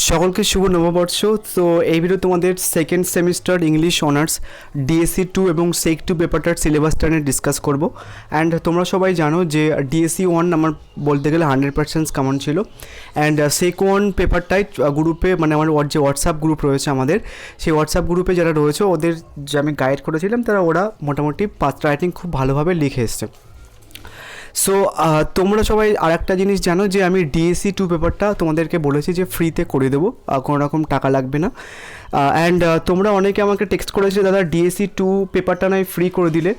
সকলকে শুভ নববর্ষ। তো এই ভিডিও তোমাদের second semester English honours DSC 2 এবং সেক 2 পেপারটার সিলেবাসটা নিয়ে ডিসকাস করব। অ্যান্ড তোমরা সবাই জানো যে ডিএসসি 1 আমার বলতে গেলে 100% কমন ছিল। অ্যান্ড সেক 1 পেপারটাই গ্রুপে মানে আমার যে হোয়াটসঅ্যাপ গ্রুপ রয়েছে আমাদের, সেই হোয়াটসঅ্যাপ গ্রুপে যারা রয়েছে ওদের যে আমি গাইড করেছিলাম ওরা মোটামুটি পাঁচটা রাইটিং খুব ভালোভাবে লিখে এসছে। সো তোমরা সবাই আর একটা জিনিস জানো যে আমি ডিএসসি 2 পেপারটা তোমাদেরকে বলেছি যে ফ্রিতে করে দেবো, কোনো রকম টাকা লাগবে না। অ্যান্ড তোমরা অনেকে আমাকে টেক্সট করেছিলে দাদা ডিএসসি 2 পেপারটা নয় ফ্রি করে দিলে,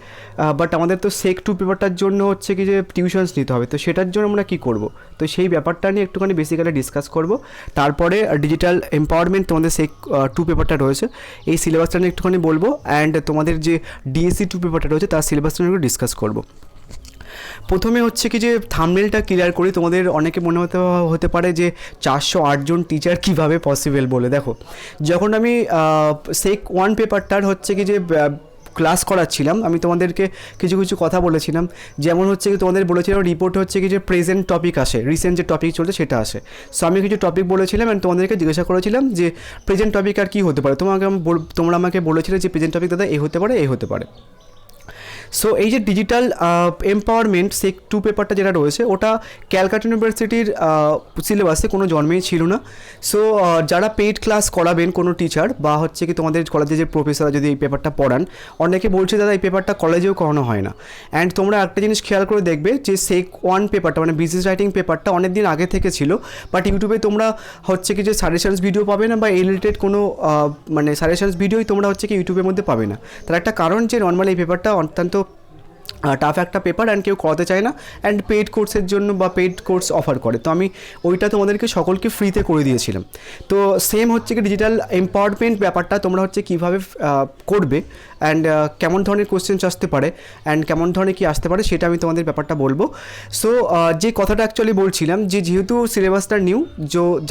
বাট আমাদের তো সেক 2 পেপারটার জন্য হচ্ছে কি যে টিউশনস নিতে হবে, তো সেটার জন্য আমরা কী করব, তো সেই ব্যাপারটা নিয়ে একটুখানি বেসিক্যালি ডিসকাস করব। তারপরে ডিজিটাল এম্পাওয়ারমেন্ট তোমাদের সেক 2 পেপারটা রয়েছে এই সিলেবাসটা নিয়ে একটুখানি বলবো। অ্যান্ড তোমাদের যে ডিএসসি 2 পেপারটা রয়েছে তার সিলেবাসটা নিয়ে একটু ডিসকাস করবো। প্রথমে হচ্ছে কি যে থাম্বনেলটা ক্লিয়ার করি। তোমাদের অনেকে মনে হতে পারে যে 408 জন টিচার কীভাবে পসিবল বলে। দেখো, যখন আমি সেক 1 পেপারটার হচ্ছে কি যে ক্লাস করাচ্ছিলাম আমি তোমাদেরকে কিছু কিছু কথা বলেছিলাম, যেমন হচ্ছে কি তোমাদের বলেছিলাম রিপোর্টে হচ্ছে কি যে প্রেজেন্ট টপিক আসে, রিসেন্ট যে টপিক চলছে সেটা আসে। সো আমি কিছু টপিক বলেছিলাম অ্যান্ড তোমাদেরকে জিজ্ঞাসা করেছিলাম যে প্রেজেন্ট টপিক আর কী হতে পারে। তোমরা আমাকে বলেছিলে যে প্রেজেন্ট টপিক দাদা এই হতে পারে এই হতে পারে। সো এই যে ডিজিটাল এম্পাওয়ারমেন্ট সেক 2 পেপারটা যেটা রয়েছে ওটা ক্যালকাটা ইউনিভার্সিটির সিলেবাসে কোনো জন্মেই ছিল না। সো যারা পেইড ক্লাস করাবেন কোনো টিচার বা হচ্ছে কি তোমাদের কলেজে যে প্রফেসররা যদি এই পেপারটা পড়ান, অনেকে বলছে দাদা এই পেপারটা কলেজেও করানো হয় না। অ্যান্ড তোমরা একটা জিনিস খেয়াল করে দেখবে যে সেক 1 পেপারটা মানে বিজনেস রাইটিং পেপারটা অনেক দিন আগে থেকে ছিল, বাট ইউটিউবে তোমরা হচ্ছে কি যে সাজেশনস ভিডিও পাবে না বা এই রিলেটেড কোনো মানে সাজেশনস ভিডিওই তোমরা হচ্ছে কি ইউটিউবের মধ্যে পাবে না। তার একটা কারণ যে নর্মালি এই পেপারটা অত্যন্ত টাফ একটা পেপার অ্যান্ড কেউ করাতে চায় না অ্যান্ড পেইড কোর্সের জন্য বা পেইড কোর্স অফার করে, তো আমি ওইটা তোমাদেরকে সকলকে ফ্রিতে করে দিয়েছিলাম। তো সেম হচ্ছে কি ডিজিটাল এম্পাওয়ারমেন্ট ব্যাপারটা তোমরা হচ্ছে কীভাবে করবে অ্যান্ড কেমন ধরনের কোয়েশ্চেন্স আসতে পারে অ্যান্ড কেমন ধরনের কী আসতে পারে সেটা আমি তোমাদের ব্যাপারটা বলবো। সো যে কথাটা অ্যাকচুয়ালি বলছিলাম যে যেহেতু সিলেবাসটা নিউ,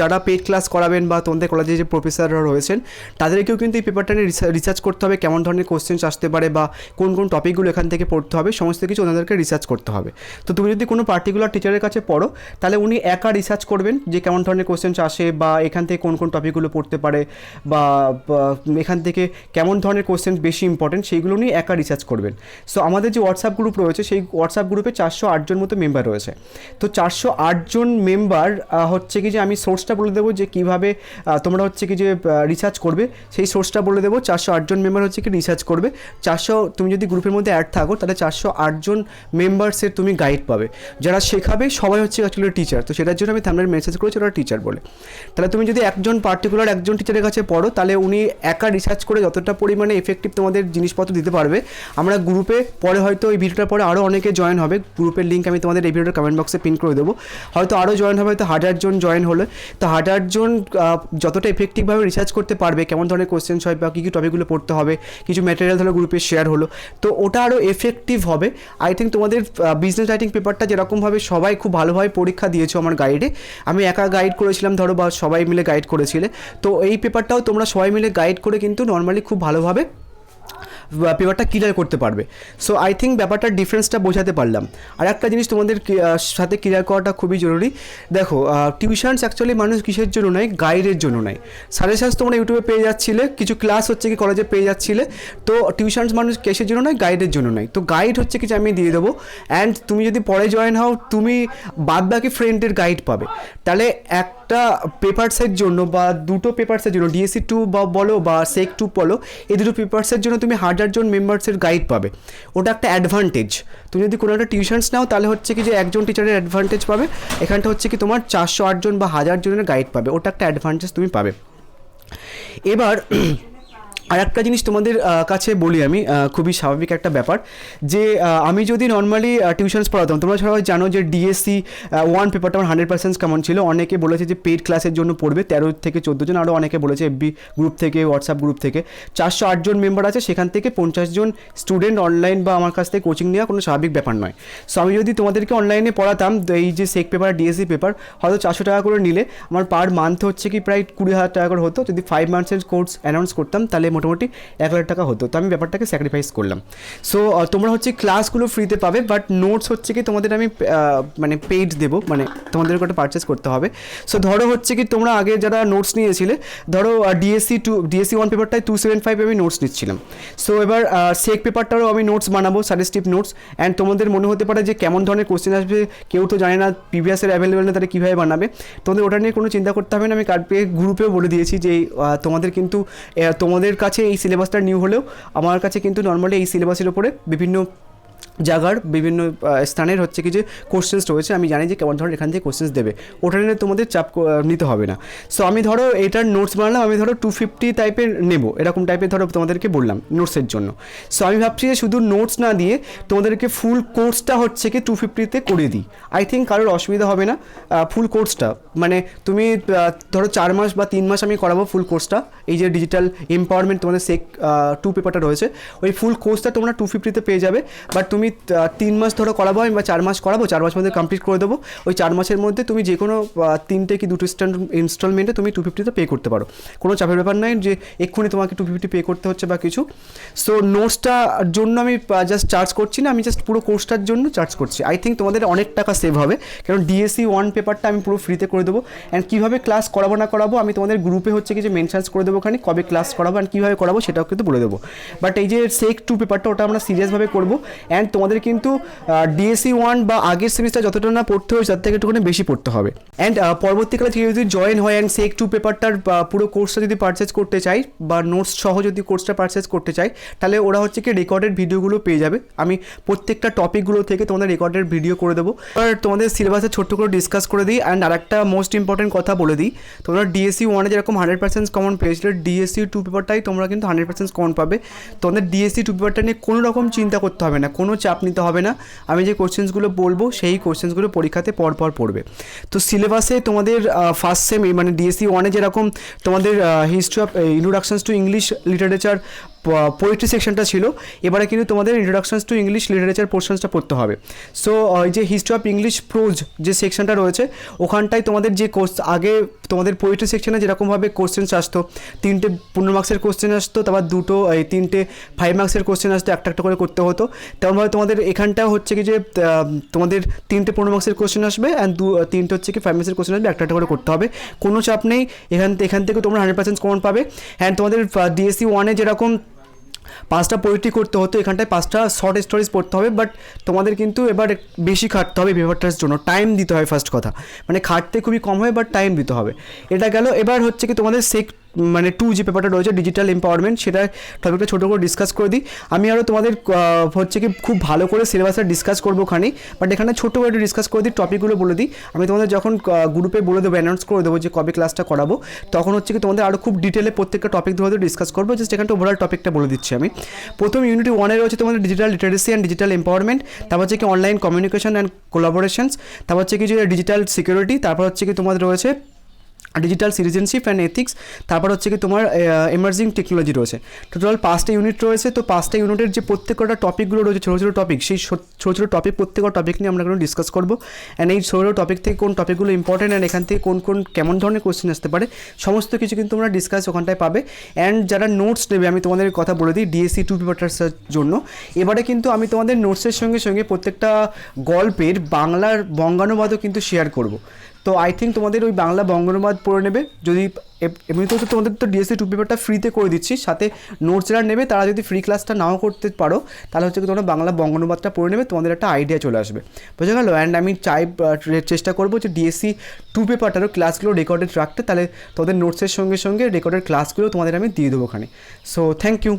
যারা পেইড ক্লাস করাবেন বা তোমাদের কলেজে যে প্রফেসররা রয়েছেন তাদেরকেও কিন্তু এই পেপারটা নিয়ে রিসার্চ করতে হবে, কেমন ধরনের কোয়েশ্চেন্স আসতে পারে বা কোন কোন টপিকগুলো এখান থেকে পড়তে হবে সমস্ত কিছু ওনাদেরকে রিসার্চ করতে হবে। তো তুমি যদি কোনো পার্টিকুলার টিচারের কাছে পড়ো তাহলে উনি একা রিসার্চ করবেন যে কেমন ধরনের কোয়েশ্চেন্স আসে বা এখান থেকে কোন কোন টপিকগুলো পড়তে পারে বা এখান থেকে কেমন ধরনের কোয়েশ্চেন বেশি ইম্পর্টেন্ট সেইগুলো নিয়ে একা রিসার্চ করবেন। সো আমাদের যে হোয়াটসঅ্যাপ গ্রুপ রয়েছে সেই হোয়াটসঅ্যাপ গ্রুপে 408 জন মতো মেম্বার রয়েছে। তো 408 জন মেম্বার হচ্ছে কি যে আমি সোর্সটা বলে দেবো যে কীভাবে তোমরা হচ্ছে কি যে রিসার্চ করবে, সেই সোর্সটা বলে দেবো। 408 জন মেম্বার হচ্ছে কি রিসার্চ করবে। তুমি যদি গ্রুপের মধ্যে অ্যাড থাকো তাহলে 408 জন মেম্বার্সের তুমি গাইড পাবে, যারা শেখাবে সবাই হচ্ছে অ্যাকচুয়ালি টিচার। তো সেটার জন্য আমি থাম্বনেলে মেসেজ করেছি ওরা টিচার বলে। তাহলে তুমি যদি পার্টিকুলার একজন টিচারের কাছে পড়ো তাহলে উনি একা রিসার্চ করে যতটা পরিমাণে এফেক্টিভ তোমাদের জিনিসপত্র দিতে পারবে। আমরা গ্রুপে পরে হয়তো এই ভিডিওটার পরে আরও অনেকে জয়েন হবে, গ্রুপের লিঙ্ক আমি তোমাদের এই ভিডিওটার কমেন্ট বক্সে পিন করে দেবো, হয়তো আরও জয়েন হবে, হয়তো 1000 জন জয়েন হলে। তো 1000 জন যতটা এফেক্টিভভাবে রিসার্চ করতে পারবে কেমন ধরনের কোয়েশ্চেন্স হয় বা কী কী টপিকগুলো পড়তে হবে, কিছু ম্যাটেরিয়াল ধরো গ্রুপে শেয়ার হলো, তো ওটা আরও এফেক্টিভ হবে। আই থিঙ্ক তোমাদের বিজনেস রাইটিং পেপারটা যেরকমভাবে সবাই খুব ভালোভাবে পরীক্ষা দিয়েছো আমার গাইডে, আমি একা গাইড করেছিলাম ধরো বা সবাই মিলে গাইড করেছিলে, তো এই পেপারটাও তোমরা সবাই মিলে গাইড করে কিন্তু নর্মালি খুব ভালোভাবে পেপারটা ক্লিয়ার করতে পারবে। সো আই থিঙ্ক ব্যাপারটার ডিফারেন্সটা বোঝাতে পারলাম। আর একটা জিনিস তোমাদের সাথে ক্লিয়ার করাটা খুবই জরুরি। দেখো, টিউশনস অ্যাকচুয়ালি মানুষ কিসের জন্য নেয়, গাইডের জন্য নেয়। সাজেশনস তোমরা ইউটিউবে পেয়ে যাচ্ছিলে, কিছু ক্লাস হচ্ছে কি কলেজে পেয়ে যাচ্ছিলে, তো টিউশনস মানুষ কিসের জন্য নয়, গাইডের জন্য নয়। তো গাইড হচ্ছে কিছু আমি দিয়ে দেবো অ্যান্ড তুমি যদি পরে জয়েন হও তুমি বাদবাকি ফ্রেন্ডের গাইড পাবে। তাহলে একটা পেপারসের জন্য বা দুটো পেপারসের জন্য ডিএসসি 2 বলো বা সেক 2 বলো, এই দুটো পেপারসের জন্য তুমি 1000 জন মেম্বার্সের গাইড পাবে, ওটা একটা অ্যাডভান্টেজ। তুমি যদি কোনো একটা টিউশনস নাও তাহলে হচ্ছে কি যে একজন টিচারের অ্যাডভান্টেজ পাবে, এখানটা হচ্ছে কি তোমার 408 জন বা 1000 জনের গাইড পাবে, ওটা একটা অ্যাডভান্টেজ তুমি পাবে। এবার আর একটা জিনিস তোমাদের কাছে বলি আমি, খুবই স্বাভাবিক একটা ব্যাপার যে আমি যদি নর্মালি টিউশনস পড়াতাম, তোমরা সবাই জানো যে ডিএসসি 1 পেপারটা আমার 100% কেমন ছিল। অনেকে বলেছে যে পেইড ক্লাসের জন্য পড়বে 13 থেকে 14 জন, আরও অনেকে বলেছে এফবি গ্রুপ থেকে, হোয়াটসঅ্যাপ গ্রুপ থেকে। 408 জন মেম্বার আছে, সেখান থেকে 50 জন স্টুডেন্ট অনলাইন বা আমার কাছ থেকে কোচিং নেওয়া কোনো স্বাভাবিক ব্যাপার নয়। সো আমি যদি তোমাদেরকে অনলাইনে পড়াতাম এই যে সেক পেপার ডিএসসি পেপার হয়তো 400 টাকা করে নিলে আমার পার মান্থ হচ্ছে কি প্রায় 20,000 টাকা করে হতো। যদি 5 মান্থসের কোর্স অ্যানাউন্স করতাম তাহলে মোটামুটি 1,00,000 টাকা হতো। তো আমি ব্যাপারটাকে স্যাক্রিফাইস করলাম। সো তোমরা হচ্ছে ক্লাসগুলো ফ্রিতে পাবে, বাট নোটস হচ্ছে কি তোমাদের আমি মানে পেইড দেবো, মানে তোমাদেরকে ওটা পারচেস করতে হবে। সো ধরো হচ্ছে কি তোমরা আগে যারা নোটস নিয়েছিলে, ধরো ডিএসসি 1 পেপারটায় 275 আমি নোটস নিচ্ছিলাম। সো এবার সেক পেপারটারও আমি নোটস বানাবো, সাজেস্টিভ নোটস। অ্যান্ড তোমাদের মনে হতে পারে যে কেমন ধরনের কোশ্চেন আসবে, কেউ তো জানে না, প্রিভিয়াসের অ্যাভেলেবেল না, তারা কীভাবে বানাবে। তোমাদের ওটা নিয়ে কোনো চিন্তা করতে হবে না, আমি কার্ডপে গ্রুপেও বলে দিয়েছি যে তোমাদের কিন্তু তোমাদের কাছে এই সিলেবাসটা নিউ হলেও আমার কাছে কিন্তু নর্মালি এই সিলেবাসের ওপরে বিভিন্ন জায়গার বিভিন্ন স্থানের হচ্ছে কি যে কোশ্চেন্স রয়েছে, আমি জানি যে কেমন ধরনের এখান থেকে কোশ্চেন্স দেবে, ওটা নিয়ে তোমাদের চাপ নিতে হবে না। সো আমি ধরো এটার নোটস বানালাম, আমি ধরো 250 টাইপের নেবো, এরকম টাইপের ধরো তোমাদেরকে বললাম নোটসের জন্য। সো আমি ভাবছি যে শুধু নোটস না দিয়ে তোমাদেরকে ফুল কোর্সটা হচ্ছে কি 250-তে করে দিই। আই থিঙ্ক কারোর অসুবিধা হবে না। ফুল কোর্সটা মানে তুমি ধরো 4 মাস বা 3 মাস আমি করাবো ফুল কোর্সটা, এই যে ডিজিটাল এম্পাওয়ারমেন্ট তোমাদের সেক 2 পেপারটা রয়েছে, ওই ফুল কোর্সটা তোমরা 250-তে পেয়ে যাবে। বাট তুমি 3 মাস ধরো করাবো আমি, বা 4 মাস করাবো, 4 মাস মধ্যে কমপ্লিট করে দেবো। ওই 4 মাসের মধ্যে তুমি যে কোনো 3টে কি 2টো ইনস্টলমেন্টে তুমি 250-তে পে করতে পারো। কোনো চাপের ব্যাপার নয় যে এক্ষুনি তোমাকে 250 পে করতে হচ্ছে বা কিছু। সো নোটসটার জন্য আমি জাস্ট চার্জ করছি না, আমি জাস্ট পুরো কোর্সটার জন্য চার্জ করছি। আই থিঙ্ক তোমাদের অনেক টাকা সেভ হবে, কারণ ডিএসসি 1 পেপারটা আমি পুরো ফ্রিতে করে দেবো। অ্যান্ড কীভাবে ক্লাস করাবো না করাবো আমি তোমাদের গ্রুপে হচ্ছে কি যে মেনশনস করে দেবো, ওখানে কবে ক্লাস করাবো অ্যান্ড কীভাবে করাবো সেটাও কিন্তু বলে দেবো। বাট এই যে সেক 2 পেপারটা ওটা আমরা সিরিয়াসভাবে করবো। অ্যান্ড তোমাদের কিন্তু ডিএসসি 1 বা আগের সেমিস্টার যতটা না পড়তে হয়েছে তার থেকে একটুখানি বেশি পড়তে হবে। অ্যান্ড পরবর্তীকালে কেউ যদি জয়েন হয় অ্যান্ড সেক 2 পেপারটার পুরো কোর্সটা যদি পারচেস করতে চাই বা নোটস সহ যদি কোর্সটা পারচেস করতে চাই, তাহলে ওরা হচ্ছে কি রেকর্ডেড ভিডিওগুলো পেয়ে যাবে। আমি প্রত্যেকটা টপিকগুলো থেকে তোমাদের রেকর্ডেড ভিডিও করে দেবো। আর তোমাদের সিলেবাসে ছোট্ট করে ডিসকাস করে দিই। অ্যান্ড আরেকটা মোস্ট ইম্পর্টেন্ট কথা বলে দিই, তোমরা ডিএসসি 1-এ যেরকম 100% কমন পেয়েছিলে, ডিএসসি 2 পেপারটাই তোমরা কিন্তু 100% কমন পাবে। তোমাদের ডিএসসি 2 পেপারটা নিয়ে কোনো রকম চিন্তা করতে হবে না, কোনো চাপ নিতে হবে না। আমি যে কোশ্চেন্সগুলো বলবো সেই কোশ্চেন্সগুলো পরীক্ষাতে পরপর পড়বে। তো সিলেবাসে তোমাদের ফার্স্ট সেম মানে ডিএসসি 1-এ যেরকম তোমাদের history of introductions to English literature poetry সেকশনটা ছিল, এবারে কিন্তু তোমাদের ইন্ট্রোডাকশনস টু ইংলিশ লিটারেচার পোর্শনসটা পড়তে হবে। সো এই যে হিস্ট্রি অফ ইংলিশ প্রোজ যে সেকশনটা রয়েছে, ওখানটায় তোমাদের যে আগে তোমাদের পোয়েট্রি সেকশনে যেরকমভাবে কোশ্চেন্স আসতো, 3টে 15 মার্কসের কোশ্চেন আসতো, তারপর 3টে 5 মার্কসের কোশ্চেন আসতো, একটা একটা করে করতে হতো। তেমনভাবে তোমাদের এখানটাও হচ্ছে কি যে তোমাদের 3টে 15 মার্কসের কোশ্চেন আসবে অ্যান্ড 3টে হচ্ছে কি 5 মার্কসের কোশ্চেন আসবে, একটা একটা করে করতে হবে, কোনো চাপ নেই। এখান থেকে তোমরা 100% কমন পাবে। অ্যান্ড তোমাদের ডিএসসি 1-এ যেরকম 5টা পোয়েট্রি করতে হতো, এখানটায় 5টা শর্ট স্টোরিজ পড়তে হবে। বাট তোমাদের কিন্তু এবার বেশি খাটতে হবে পেপারটার জন্য, টাইম দিতে হয়। ফার্স্ট কথা মানে খাটতে খুবই কম হয়, বাট টাইম দিতে হবে। এটা গেল। এবার হচ্ছে কি তোমাদের সেক মানে 2 যে পেপারটা রয়েছে ডিজিটাল এম্পাওয়ারমেন্ট, সেটা টপিকটা ছোটো করে ডিসকাস করে দিই। আমি আরও তোমাদের হচ্ছে কি খুব ভালো করে সিলেবাসটা ডিসকাস করবো ওখানেই, বাট এখানে ছোটো করে ডিসকাস করে দিই, টপিকগুলো বলে দিই। আমি তোমাদের যখন গ্রুপে বলে দেবো, অ্যানাউন্স করে দেবো যে কবে ক্লাসটা করাবো, তখন হচ্ছে কি তোমাদের আরও খুব ডিটেলে প্রত্যেকটা টপিক ধরে ডিসকাস করবো। জাস্ট এখানটা ওভারঅল টপিকটা বলে দিচ্ছি আমি। প্রথম ইউনিট 1-এ রয়েছে তোমাদের digital literacy and digital empowerment, তারপর হচ্ছে কি অনলাইন কমিউনিকেশন অ্যান্ড কোলাবোরেশনস, তারপর হচ্ছে কি যে ডিজিটাল সিকিউরিটি, তারপর হচ্ছে কি তোমাদের রয়েছে ডিজিটাল সিটিজেনশিপ অ্যান্ড এথিক্স, তারপর হচ্ছে কি তোমার এমার্জিং টেকনোলজি রয়েছে। টোটাল 5টা ইউনিট রয়েছে। তো 5টা ইউনিটের যে প্রত্যেকটা টপিকগুলো রয়েছে, ছোটো ছোটো টপিক, সেই ছোটো ছোটো টপিক প্রত্যেকটা টপিক নিয়ে আমরা কোনো ডিসকাস করবো। অ্যান্ড এই ছোটো টপিক থেকে কোন টপিকগুলো ইম্পর্টেন্ট অ্যান্ড এখান থেকে কোন কেমন ধরনের কোশ্চেন আসতে পারে, সমস্ত কিছু কিন্তু তোমরা ডিসকাস ওখানটায় পাবে। অ্যান্ড যারা নোটস নেবে, আমি তোমাদের কথা বলে দিই ডিএসসি 2 পেপারটার জন্য এবারে কিন্তু আমি তোমাদের নোটসের সঙ্গে সঙ্গে প্রত্যেকটা গল্পের বাংলার বঙ্গানুবাদও কিন্তু শেয়ার করবো। তো আই থিঙ্ক তোমাদের ওই বাংলা বঙ্গানুবাদ পড়ে নেবে। যদি এমনিতেও তো তোমাদের তো ডিএসসি 2 পেপারটা ফ্রিতে করে দিচ্ছি, সাথে নোটস যারা নেবে তারা যদি ফ্রি ক্লাসটা নাও করতে পারো, তাহলে হচ্ছে কি তোমরা বাংলা বঙ্গানুবাদটা পড়ে নেবে, তোমাদের একটা আইডিয়া চলে আসবে, বুঝে গেলো। অ্যান্ড আমি চেষ্টা করবো যে ডিএসসি 2 পেপারটারও ক্লাসগুলো রেকর্ডেড রাখতে, তাহলে তোমাদের নোটসের সঙ্গে সঙ্গে রেকর্ডেড ক্লাসগুলো তোমাদের আমি দিয়ে দেবো ওখানে। So thank you.